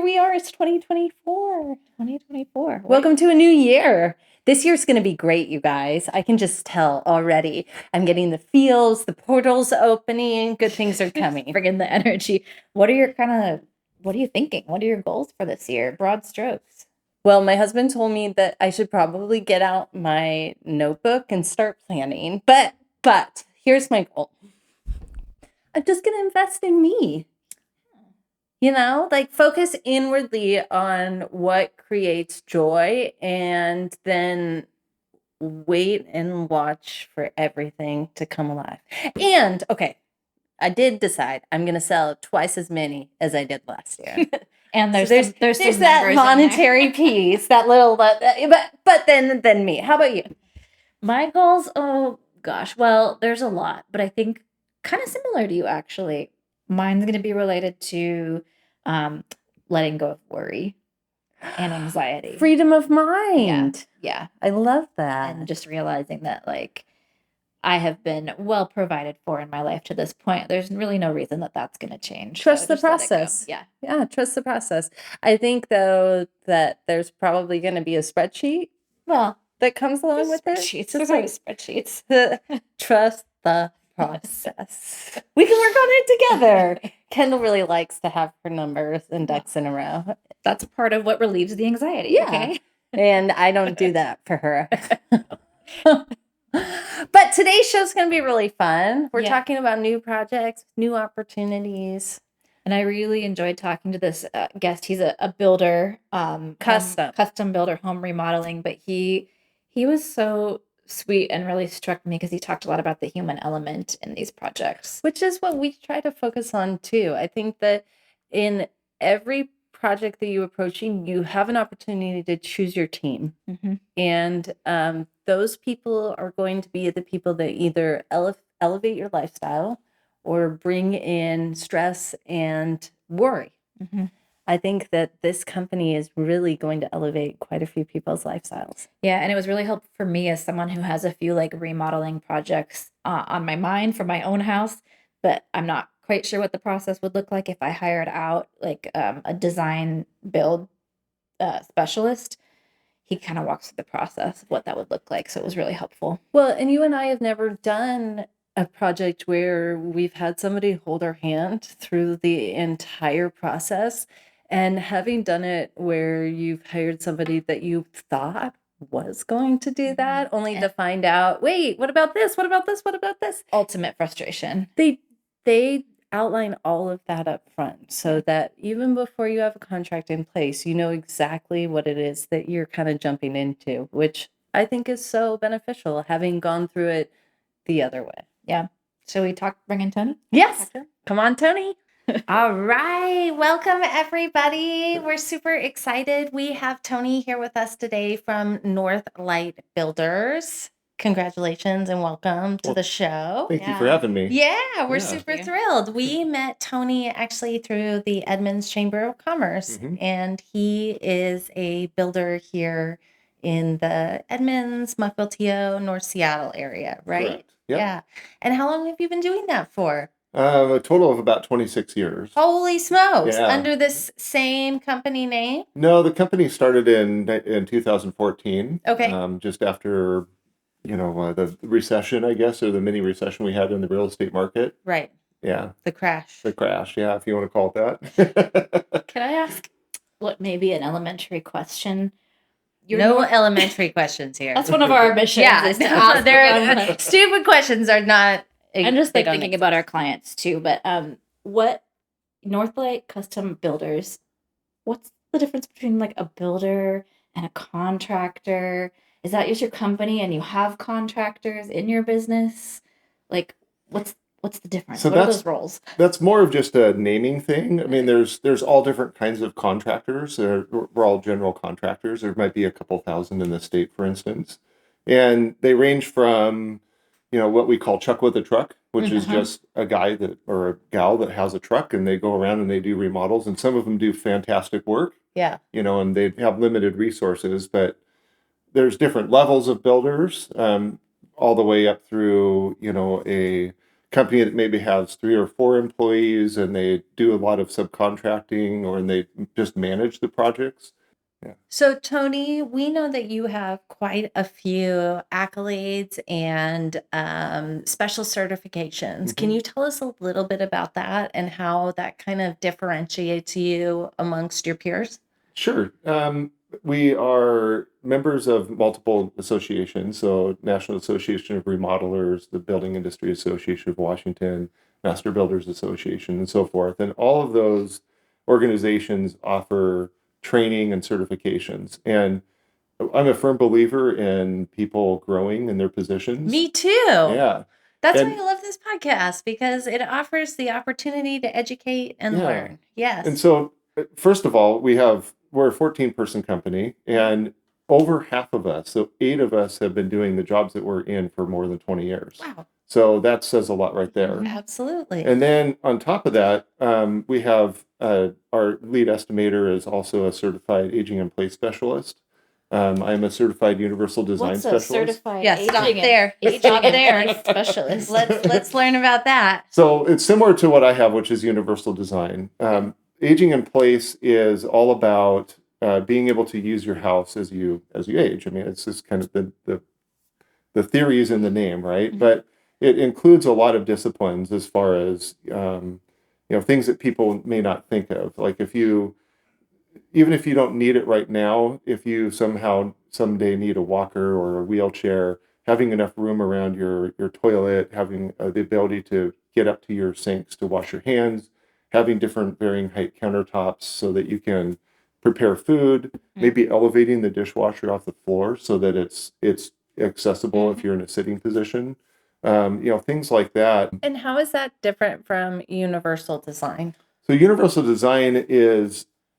here we are. It's 2024. 2024. Welcome to a new year. This year's going to be great, you guys. I can just tell already. I'm getting the feels, the portals opening, good things are coming. Bring in the energy. What are you thinking? What are your goals for this year? Broad strokes. Well, my husband told me that I should probably get out my notebook and start planning. But here's my goal. I'm just going to invest in me. Like focus inwardly on what creates joy and then wait and watch for everything to come alive. And okay, I did decide I'm going to sell twice as many as I did last year. And there's that monetary piece, that little, but then me. How about you? My goals, oh gosh, well, there's a lot, but I think kind of similar to you actually. Mine's going to be related to letting go of worry and anxiety. Freedom of mind. Yeah. I love that. And just realizing that like I have been well provided for in my life to this point. There's really no reason that that's going to change. Trust the process. Yeah, trust the process. I think though that there's probably going to be a spreadsheet. Well, that comes along with it. There's always spreadsheets. Trust the process. We can work on it together. Kendall really likes to have her numbers and ducks in a row. That's part of what relieves the anxiety. Yeah. Okay? And I don't do that for her. But today's show's going to be really fun. We're talking about new projects, new opportunities. And I really enjoyed talking to this guest. He's a builder, custom builder, home remodeling. But he was so sweet and really struck me because he talked a lot about the human element in these projects. Which is what we try to focus on too. I think that in every project that you're approaching, you have an opportunity to choose your team. Mm-hmm. And those people are going to be the people that either elevate your lifestyle or bring in stress and worry. Mm-hmm. I think that this company is really going to elevate quite a few people's lifestyles. Yeah, and it was really helpful for me as someone who has a few like remodeling projects on my mind for my own house, but I'm not quite sure what the process would look like if I hired out like a design build specialist. He kind of walks through the process of what that would look like, so it was really helpful. Well, and you and I have never done a project where we've had somebody hold our hand through the entire process. And having done it where you've hired somebody that you thought was going to do that, only to find out, wait, what about this? What about this? What about this? Ultimate frustration. They outline all of that up front so that even before you have a contract in place, you know exactly what it is that you're kind of jumping into, which I think is so beneficial, having gone through it the other way. Yeah. Shall we bring in Tony? Yes. Come on, Tony. All right. Welcome, everybody. We're super excited. We have Tony here with us today from NorthLight Builders. Congratulations and welcome to the show. Thank you for having me. Yeah, we're super thrilled. We met Tony actually through the Edmonds Chamber of Commerce, and he is a builder here in the Edmonds, Mukilteo, North Seattle area, right? Correct. Yep. Yeah. And how long have you been doing that for? A total of about 26 years. Holy smokes. Yeah. Under this same company name? No, the company started in 2014. Okay. Just after, the recession, I guess, or the mini recession we had in the real estate market. Right. Yeah. The crash. Yeah, if you want to call it that. Can I ask maybe an elementary question? No elementary questions here. That's one of our missions. Yeah, stupid questions are not. I'm just thinking about our clients too. But what NorthLight Custom Builders? What's the difference between like a builder and a contractor? Is that just your company and you have contractors in your business? Like, what's the difference? What are those roles? That's more of just a naming thing. I mean, there's all different kinds of contractors. We're all general contractors. There might be a couple thousand in the state, for instance. And they range from, what we call truck with a truck, which is just a guy or a gal that has a truck and they go around and they do remodels. And some of them do fantastic work. Yeah. And they have limited resources, but there's different levels of builders, all the way up through, a company that maybe has 3 or 4 employees and they do a lot of subcontracting or and they just manage the projects. So, Tony, we know that you have quite a few accolades and special certifications. Can Mhm. you tell us a little bit about that and how that kind of differentiates you amongst your peers? Sure. We are members of multiple associations, so National Association of Remodelers, the Building Industry Association of Washington, Master Builders Association, and so forth. And all of those organizations offer training and certifications. And I'm a firm believer in people growing in their positions. Me too. Yeah. That's why And I love this podcast because it offers the opportunity to educate and yeah. learn. And Yes. so, first of all, we're a 14-person company, and over half of us, so 8 of us, have been doing the jobs that we're in for more than 20 years. Wow. So that says a lot right there. Absolutely. And then on top of that, we have our lead estimator is also a certified aging in place specialist. I'm a certified universal design What's a specialist. certified Yeah, stop aging and- there. aging Stop and there. place specialist? Let's learn about that. So it's similar to what I have, which is universal design. Aging in place is all about being able to use your house as you age. I mean, it's just kind of the theory is in the name, right? Mhm. But it includes a lot of disciplines as far as things that people may not think of. Like even if you don't need it right now, if you somehow someday need a walker or a wheelchair, having enough room around your toilet, having the ability to get up to your sinks to wash your hands, having different varying height countertops so that you can prepare food, maybe elevating the dishwasher off the floor so that it's accessible if you're in a sitting position, things like that. And how is that different from universal design? So universal design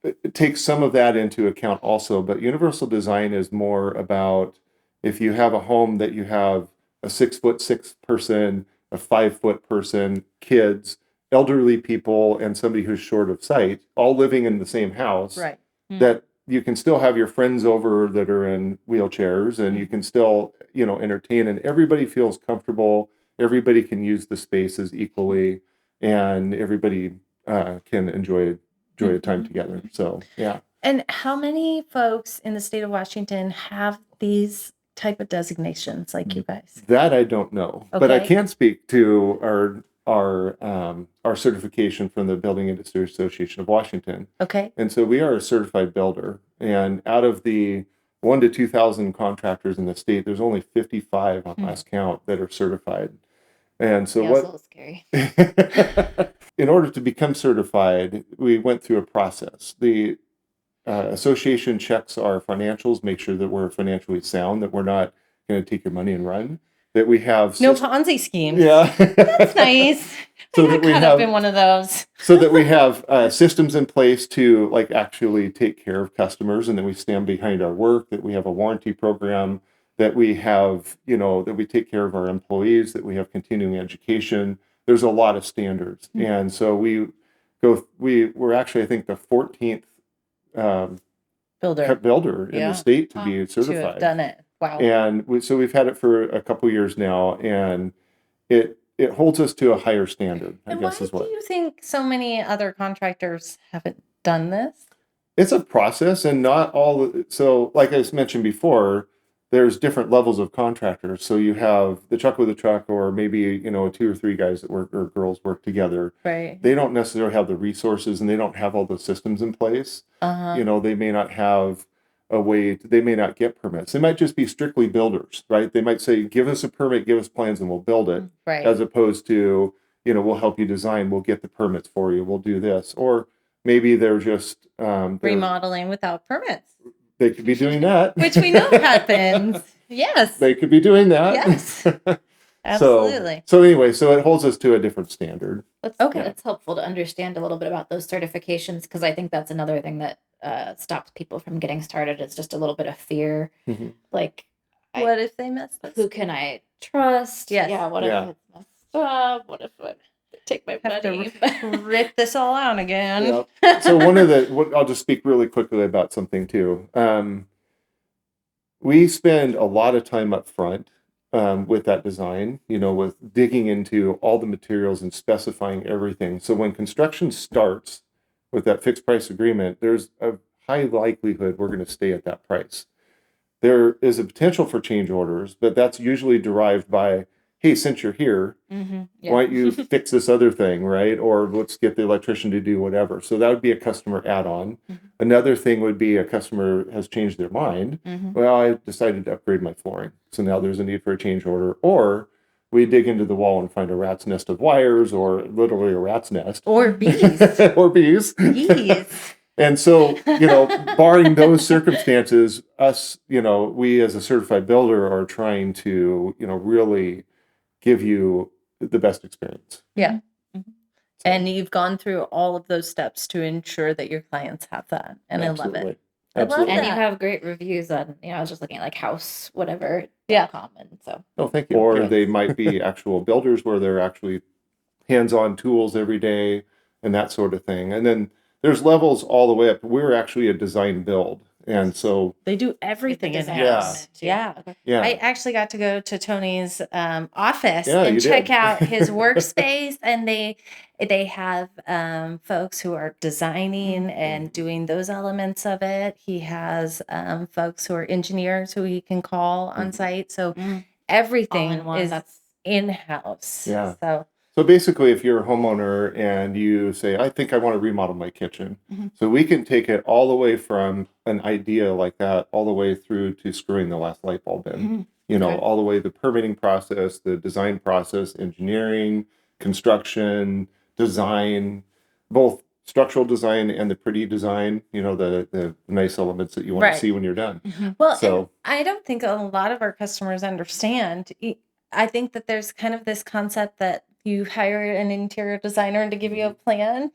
it takes some of that into account also, but universal design is more about if you have a home that you have a 6'6" person, a 5 foot person, kids, elderly people, and somebody who's short of sight, all living in the same house, Right. that you can still have your friends over that are in wheelchairs and you can still, entertain, and everybody feels comfortable. Everybody can use the spaces equally and everybody can enjoy a time together. So, yeah. And how many folks in the state of Washington have these type of designations like you guys? That I don't know, but I Okay. can speak to our certification from the Building Industry Association of Washington. Okay. And so we are a certified builder, and out of the 1 to 2,000 contractors in the state, there's only 55 on last count that are certified. And so Yeah, it's a little scary. in order to become certified, we went through a process. The association checks our financials, make sure that we're financially sound, that we're not going to take your money and run, that we have No Ponzi schemes. yeah. That's nice. So I that got we caught have up in one of those. so that we have systems in place to actually take care of customers, and that we stand behind our work, that we have a warranty program, that we have, that we take care of our employees, that we have continuing education. There's a lot of standards. And so we're actually, I think, the 14th builder in the state to be To have certified. done it. Wow. And so we've had it for a couple years now, and it holds us to a higher standard, I And guess why is what. do you think so many other contractors haven't done this? It's a process, and not all. So, like I mentioned before, there's different levels of contractors. So you have the truck with a truck, or maybe 2 or 3 guys that work or girls work together. Right. They don't necessarily have the resources, and they don't have all the systems in place. Uh-huh. They may not have a way. They may not get permits. They might just be strictly builders, right? They might say, "Give us a permit, give us plans, and we'll build it." Right. As opposed to, we'll help you design, we'll get the permits for you, we'll do this. Or maybe they're just Remodeling without permits, they could be doing that. which we know happens. Yes. They could be doing that. Yes. Absolutely. So anyway, so it holds us to a different standard. Okay. It's helpful to understand a little bit about those certifications, because I think that's another thing that stops people from getting started. It's just a little bit of fear. Mhm. Like, What if they mess this? who can I trust? Yes. Yeah. What Yeah. if it's messed up? What if I take my Have money? to rip this all out again. Yep. So I'll just speak really quickly about something too. We spend a lot of time up front with that design, with digging into all the materials and specifying everything. So when construction starts with that fixed price agreement, there's a high likelihood we're going to stay at that price. There is a potential for change orders, but that's usually derived by, hey, since you're here, Yeah. why don't you fix this other thing, right? Or let's get the electrician to do whatever. So that would be a customer add-on. Another thing would be a customer has changed their mind. Well, I decided to upgrade my flooring. So now there's a need for a change order. Or we dig into the wall and find a rat's nest of wires, or literally a rat's nest. Or bees. Or bees. Bees. And so, barring those circumstances, we as a certified builder are trying to, really give you the best experience. Yeah. Mhm. And you've gone through all of those steps to ensure that your clients have that. And I love Absolutely. it. I love Absolutely. And you that. have great reviews on, I was just looking at like house, whatever. Yeah. And so. Oh, thank you. Or they might be actual builders where they're actually hands-on tools every day and that sort of thing. And then there's levels all the way up. We're actually a design build. And so They do everything in design house. element too. Yeah. Okay. yeah. I actually got to go to Tony's office Yeah, and you check did. out his workspace, and they have folks who are designing and doing those elements of it. He has folks who are engineers who he can call on site. So All everything in one. is That's in-house. Yeah. So So basically, if you're a homeowner and you say, I think I want to remodel my kitchen, so we can take it all the way from an idea like that, all the way through to screwing the last light bulb in, Okay. all the way the permitting process, the design process, engineering, construction, design, both structural design and the pretty design, the nice elements that you want to Right. see when you're done. Well, So- and I don't think a lot of our customers understand. I think that there's kind of this concept that you hire an interior designer to give you a plan.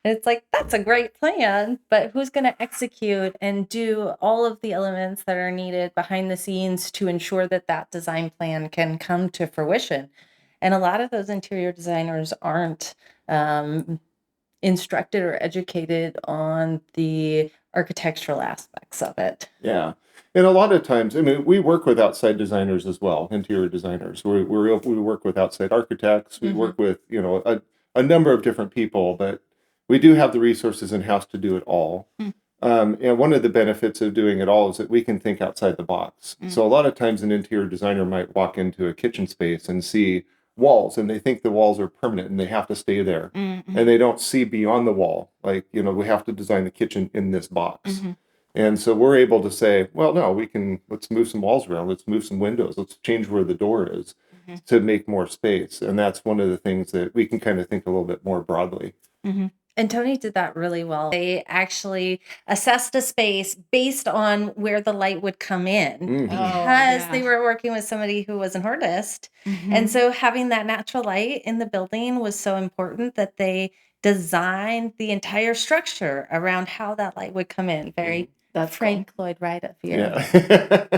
And it's like, that's a great plan, but who's going to execute and do all of the elements that are needed behind the scenes to ensure that that design plan can come to fruition? And a lot of those interior designers aren't instructed or educated on the architectural aspects of it. Yeah. And a lot of times, I mean, we work with outside designers as well, interior designers. We work with outside architects. We work with, a number of different people, but we do have the resources in-house to do it all. And one of the benefits of doing it all is that we can think outside the box. So a lot of times an interior designer might walk into a kitchen space and see walls, and they think the walls are permanent and they have to stay there. And they don't see beyond the wall. Like, we have to design the kitchen in this box. And so we're able to say, well, no, let's move some walls around. Let's move some windows. Let's change where the door is to make more space. And that's one of the things that we can kind of think a little bit more broadly. And Tony did that really well. They actually assessed a space based on where the light would come in because they were working with somebody who was an artist. And so having that natural light in the building was so important that they designed the entire structure around how that light would come in. Very That's Frank Lloyd Wright of you. Yeah.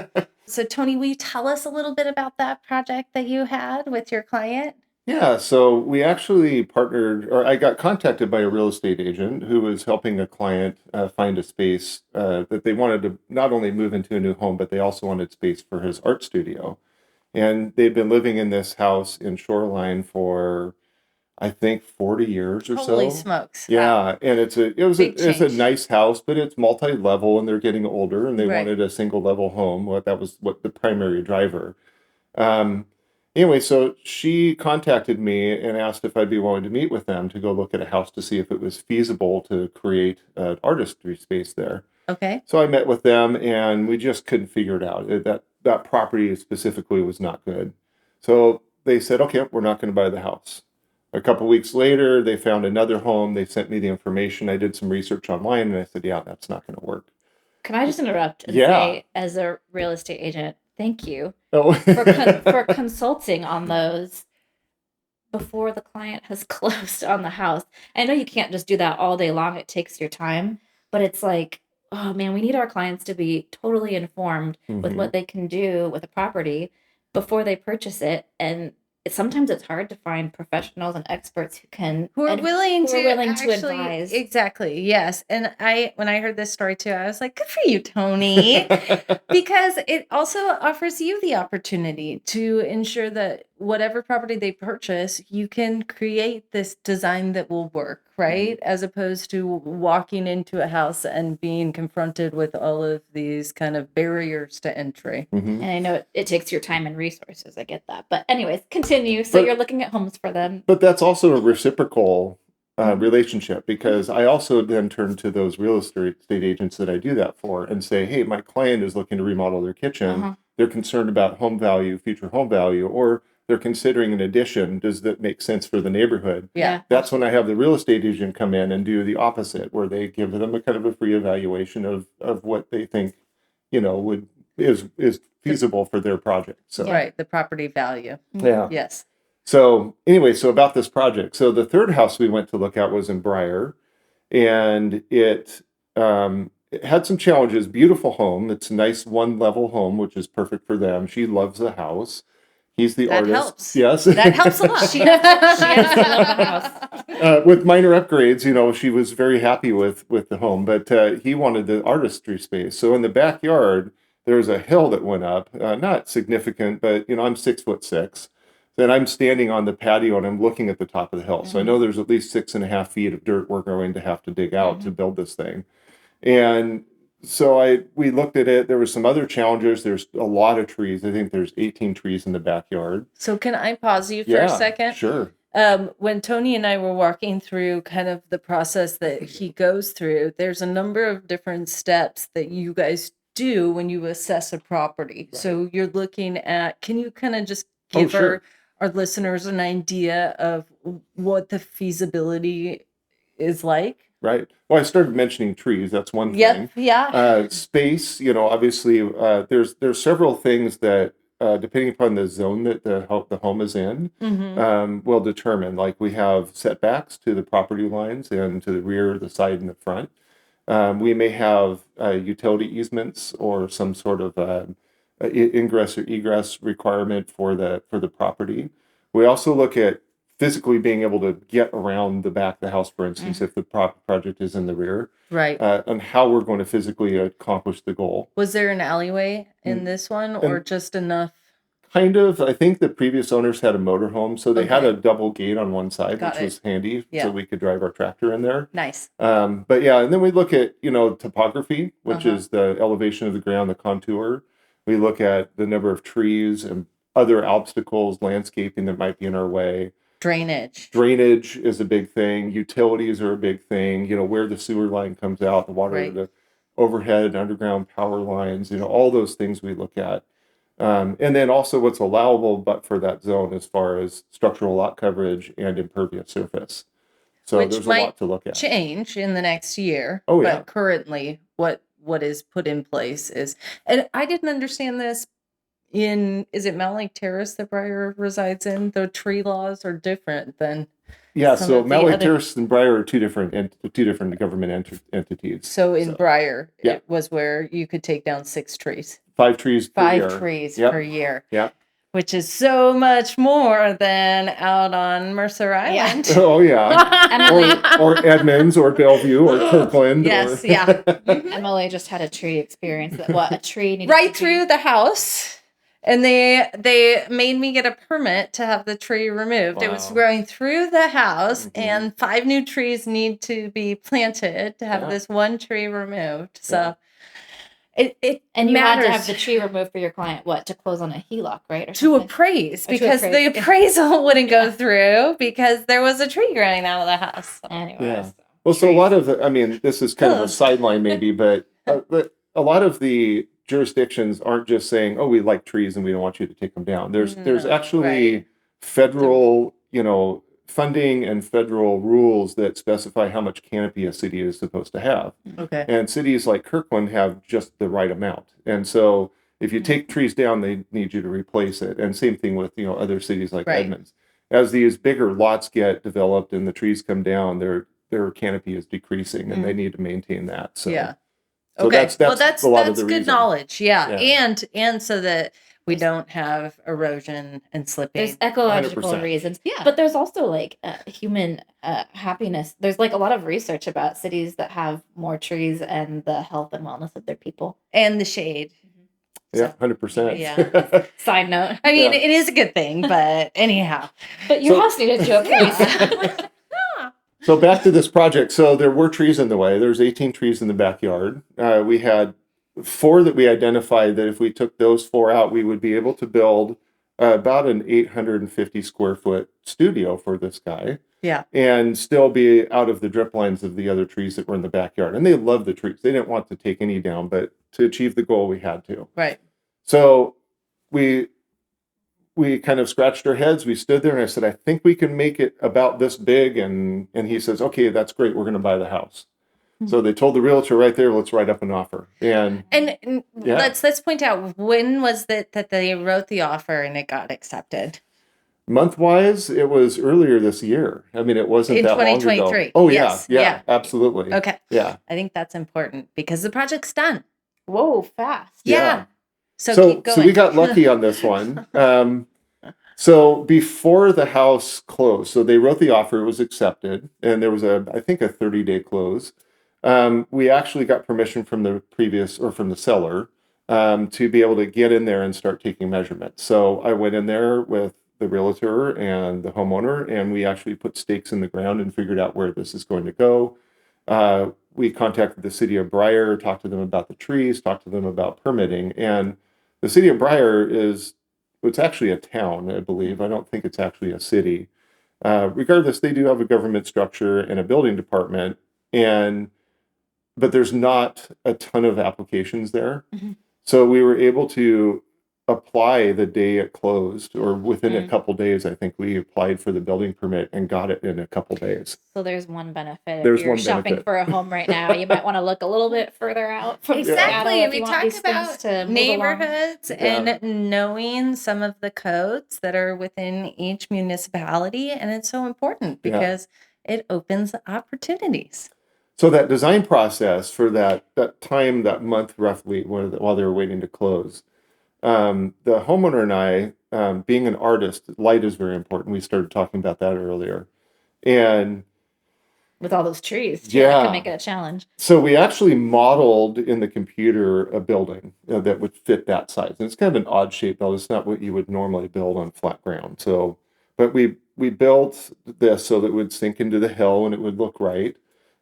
So Tony, will you tell us a little bit about that project that you had with your client? Yeah, so we actually partnered, or I got contacted by a real estate agent who was helping a client find a space that they wanted to not only move into a new home, but they also wanted space for his art studio. And they'd been living in this house in Shoreline for, I think, 40 years or so. Holy smokes. Yeah, and it's a Big change. nice house, but it's multi-level and they're getting older and they Right. wanted a single level home. Well, that was what the primary driver. Anyway, so she contacted me and asked if I'd be willing to meet with them to go look at a house to see if it was feasible to create an artistry space there. Okay. So I met with them and we just couldn't figure it out. That property specifically was not good. So they said, okay, we're not going to buy the house. A couple weeks later, they found another home. They sent me the information. I did some research online and I said, yeah, that's not going to work. Can I just interrupt and Yeah. say, as a real estate agent, thank you Oh. for consulting on those before the client has closed on the house. I know you can't just do that all day long. It takes your time, but it's like, oh man, we need our clients to be totally informed with what they can do with a property before they purchase it. And sometimes it's hard to find professionals and experts who can Who are willing who are to willing to actually advise. exactly, yes, and when I heard this story too, I was like, "Good for you, Tony," because it also offers you the opportunity to ensure that whatever property they purchase, you can create this design that will work, right? As opposed to walking into a house and being confronted with all of these kind of barriers to entry. Mhm. And I know it takes your time and resources. I get that. But anyways, continue. So But- you're looking at homes for them. But that's also a reciprocal relationship, because I also then turn to those real estate agents that I do that for and say, hey, my client is looking to remodel their kitchen. Uh-huh. They're concerned about home value, future home value, or they're considering an addition. Does that make sense for the neighborhood? Yeah. That's when I have the real estate agent come in and do the opposite, where they give them a kind of a free evaluation of what they think, is feasible for their project. So Right, the property value. yeah. Yes. So anyway, so about this project. So the third house we went to look at was in Briar, and it had some challenges. Beautiful home. It's a nice one-level home, which is perfect for them. She loves the house. He's the That artist. helps. Yes. That helps a lot. She has to love the house. With minor upgrades, she was very happy with the home, but he wanted the artistry space. So in the backyard, there's a hill that went up, not significant, but I'm 6'6". Then I'm standing on the patio and I'm looking at the top of the hill. So I know there's at least 6.5 feet of dirt we're going to have to dig out to build this thing. And so we looked at it. There were some other challenges. There's a lot of trees. I think there's 18 trees in the backyard. So can I pause you for a second? Sure. When Tony and I were walking through kind of the process that he goes through, there's a number of different steps that you guys do when you assess a property. Right. So you're looking at, can you kind of just Oh, give sure. our listeners an idea of what the feasibility is like? Right. Well, I started mentioning trees. That's one thing. Yep. Yeah. Space, obviously, there's several things that, depending upon the zone that the home is in, will determine. Like we have setbacks to the property lines and to the rear, the side, and the front. We may have utility easements or some sort of ingress or egress requirement for the property. We also look at physically being able to get around the back of the house, for instance, if the project is in the rear, Right. and how we're going to physically accomplish the goal. Was there an alleyway in this one or just enough? Kind of. I think the previous owners had a motorhome, so they had Okay. a double gate on one side, Got which it. was handy, Yeah. so we could drive our tractor in there. Nice. But yeah, and then we look at, topography, which Uh-huh. is the elevation of the ground, the contour. We look at the number of trees and other obstacles, landscaping that might be in our way. Drainage. Drainage is a big thing. Utilities are a big thing. Where the sewer line comes out, the water, Right. the overhead and underground power lines, all those things we look at. And then also what's allowable but for that zone as far as structural lot coverage and impervious surface. So Which there's a might lot to look at. change in the next year. Oh, but yeah. currently what is put in place is, and I didn't understand this is it Mount Lake Terrace that Briar resides in? The tree laws are different than Yeah, some so of the Mount Lake other- Terrace and Briar are two different government entities. so in Briar Yeah. it was where you could take down 6 trees. 5 trees per 5 year. trees Yep. per year. Yep. Which is so much more than out on Mercer Island. Oh yeah. Emily, or Edmonds or Bellevue or Kirkland. Yes, or... yeah. Emily just had a tree experience. A tree needed Right to through the house. And they made me get a permit to have the tree removed. It was Wow. growing through the house, Mhm. and 5 new trees need to be planted to have Yeah. this one tree removed. Yeah. So it And you matters had to have the tree removed for your client, to close on a HELOC, right? Or to something? appraise Or to because the appraise, yeah. appraisal wouldn't go through because there was a tree growing out of the house. Anyways. Yeah. Well, so a lot of this is kind of a Ugh. sideline maybe, but a lot of the jurisdictions aren't just saying, "Oh, we like trees and we don't want you to take them down." There's No, actually right. federal, funding and federal rules that specify how much canopy a city is supposed to have. Okay. And cities like Kirkland have just the right amount. And so if you take trees down, they need you to replace it. And same thing with, other cities like Right. Edmonds. As these bigger lots get developed and the trees come down, their canopy is decreasing and they need to maintain that. So Yeah. so Okay. that's a lot of the good reason. knowledge. Yeah. Yeah. And so that We don't have erosion and slipping. There's ecological 100%. reasons. Yeah. But there's also like human happiness. There's like a lot of research about cities that have more trees and the health and wellness of their people. And the shade. Yeah, So, 100%. yeah. Side note. I mean, Yeah. it is a good thing, but anyhow. But your So- house needed to appraise. So back to this project. So there were trees in the way. There's 18 trees in the backyard. We had 4 that we identified that if we took those 4 out, we would be able to build about an 850 square foot studio for this guy. Yeah. And still be out of the drip lines of the other trees that were in the backyard. And they love the trees. They didn't want to take any down, but to achieve the goal, we had to. Right. So we kind of scratched our heads. We stood there and I said, I think we can make it about this big. And he says, okay, that's great. We're going to buy the house. So they told the realtor right there, let's write up an offer. And Yeah. let's point out, when was it that they wrote the offer and it got accepted? month-wise, it was earlier this year. I mean, it wasn't In that long ago. 2023. Oh, Yes. yeah, Yeah. absolutely. Okay. Yeah. I think that's important because the project's done. Whoa, fast. Yeah. So keep going. So we got lucky on this one. So before the house closed, so they wrote the offer, it was accepted, and there was I think a 30-day close. We actually got permission from from the seller to be able to get in there and start taking measurements. So I went in there with the realtor and the homeowner, and we actually put stakes in the ground and figured out where this is going to go. We contacted the city of Briar, talked to them about the trees, talked to them about permitting, and the city of Briar it's actually a town, I believe. I don't think it's actually a city. Regardless, they do have a government structure and a building department, but there's not a ton of applications there. Mm-hmm. So we were able to apply the day it closed, or within a couple days. I think we applied for the building permit and got it in a couple days. So there's one benefit. There's if you're one shopping benefit. for a home right now, you might want to look a little bit further out from Exactly. Seattle if We you want talk these things about to move along. neighborhoods and knowing some of the codes that are within each municipality. And it's so important because it opens opportunities. So that design process for that time, that month roughly, while they were waiting to close, the homeowner and I, being an artist, light is very important. We started talking about that earlier. And With all those trees, too, that Yeah. can make it a challenge. so we actually modeled in the computer a building that would fit that size. And it's kind of an odd shape building. It's not what you would normally build on flat ground. So, but we built this so that it would sink into the hill and it would look right.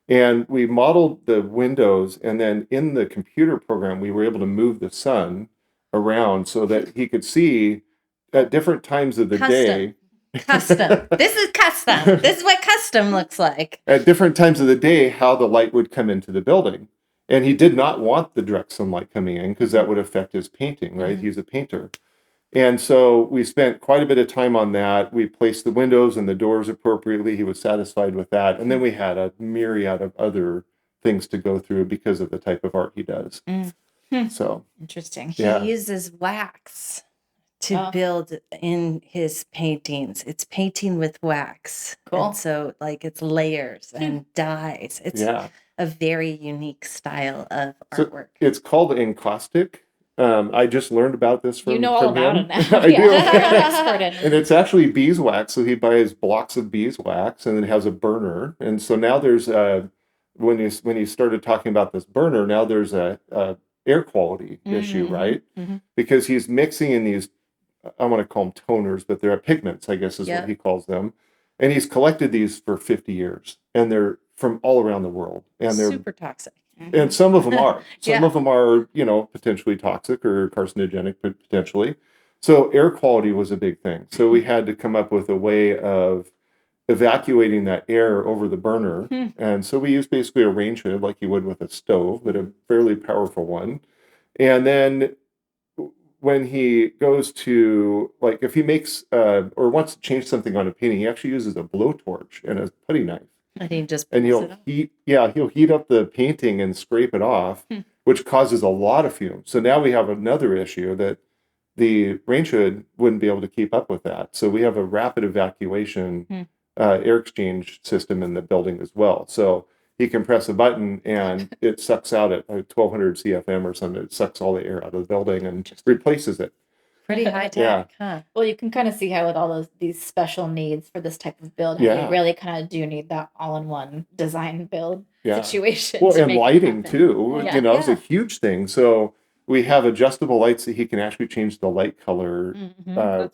And we modeled the windows, and then in the computer program, we were able to move the sun around so that he could see at different times of the day. Custom. This is custom. This is what custom looks like. At different times of the day, how the light would come into the building. And he did not want the direct sunlight coming in because that would affect his painting, right? He's a painter. And so we spent quite a bit of time on that. We placed the windows and the doors appropriately. He was satisfied with that. And then we had a myriad of other things to go through because of the type of art he does. So, Interesting. He Yeah. uses wax to Oh. build in his paintings. It's painting with wax. Cool. And so it's layers and dyes. It's yeah. a very unique style of So artwork. it's called encaustic. I just learned about this from You know all from about him. it now. I Yeah. You're an do. expert in And it's actually beeswax. So he buys blocks of beeswax and then has a burner. And so now there's when you started talking about this burner, now there's a air quality issue, right? Mhm. Because he's mixing in these, I want to call them toners, but they're pigments, I guess is Yeah. what he calls them. And he's collected these for 50 years, and they're from all around the world, and they're super toxic. and some of them are. Some Yeah. of them are, potentially toxic or carcinogenic, potentially. So air quality was a big thing. So we had to come up with a way of evacuating that air over the burner. And so we used basically a range hood like you would with a stove, but a fairly powerful one. And then when he goes to, if he makes or wants to change something on a painting, he actually uses a blowtorch and a putty knife. And he just And pulls it up. he'll heat up the painting and scrape it off, which causes a lot of fumes. So now we have another issue that the range hood wouldn't be able to keep up with that. So we have a rapid evacuation air exchange system in the building as well. So he can press a button and it sucks out at 1200 CFM or something. It sucks all the air out of the building and replaces it. Pretty high Yeah. tech, huh? Well, you can kind of see how with all these special needs for this type of build, how Yeah. you really kind of do need that all-in-one design build Yeah. situation Well, to and make it lighting happen. too, Yeah. you know, is a Yeah. huge thing. So we have adjustable lights that he can actually change the light color Mhm. uh, That's